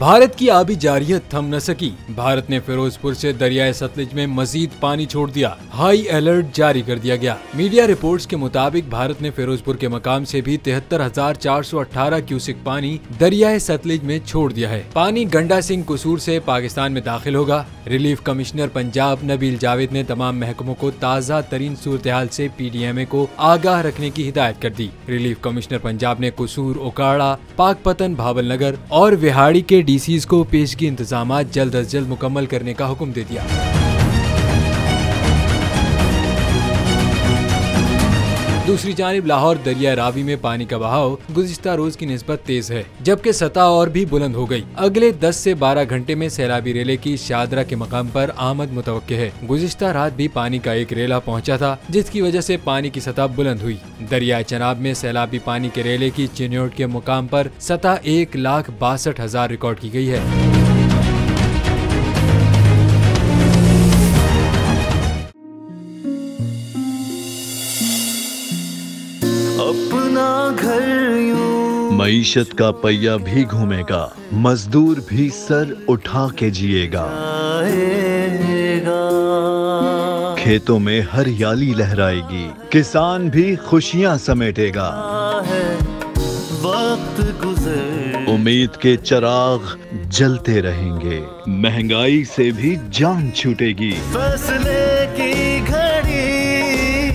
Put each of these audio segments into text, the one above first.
भारत की आबी जारियत थम न सकी। भारत ने फिरोजपुर से दरियाए सतलुज में मजीद पानी छोड़ दिया। हाई अलर्ट जारी कर दिया गया। मीडिया रिपोर्ट्स के मुताबिक भारत ने फिरोजपुर के मकाम से भी 73,418 क्यूसिक पानी दरियाए सतलुज में छोड़ दिया है। पानी गंडा सिंह कसूर से पाकिस्तान में दाखिल होगा। रिलीफ कमिश्नर पंजाब नबील जावेद ने तमाम महकमों को ताज़ा तरीन सूरत हाल से PDMA को आगाह रखने की हिदायत कर दी। रिलीफ कमिश्नर पंजाब ने कसूर, ओकाड़ा, पाकपतन, भावल नगर और विहाड़ी के DCs को पेशगी इंतजामात जल्द अज जल्द मुकम्मल करने का हुक्म दे दिया। दूसरी जानिब लाहौर दरिया रावी में पानी का बहाव गुज़िश्ता रोज की निस्बत तेज है, जबकि सतह और भी बुलंद हो गई। अगले 10 से 12 घंटे में सैलाबी रेले की शादरा के मकाम पर आमद मुतवक्के है। गुज़िश्ता रात भी पानी का एक रेला पहुंचा था, जिसकी वजह से पानी की सतह बुलंद हुई। दरियाए चनाब में सैलाबी पानी के रेले की चिन्योट के मुकाम पर सतह 1,62,000 रिकॉर्ड की गई है। अपना घर यूं मईशत का पहिया भी घूमेगा, मजदूर भी सर उठा के जिएगा। खेतों में हरियाली लहराएगी, किसान भी खुशियां समेटेगा। वक्त गुजर उम्मीद के चिराग जलते रहेंगे, महंगाई से भी जान छूटेगी। फैसले की घड़ी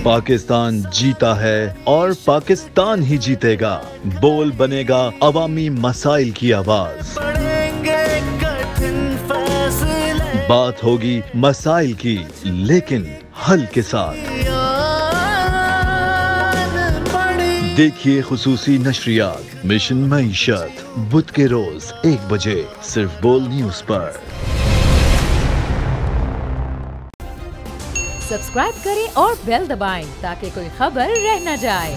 पाकिस्तान जीता है और पाकिस्तान ही जीतेगा। बोल बनेगा अवामी मसाइल की आवाज। पड़ेंगे कठिन फैसले, बात होगी मसाइल की, लेकिन हल के साथ। देखिए खुसूसी नशरियात मिशन मईशत बुध के रोज 1 बजे सिर्फ बोल न्यूज पर। सब्सक्राइब करें और बेल दबाएं ताकि कोई खबर रह न जाए।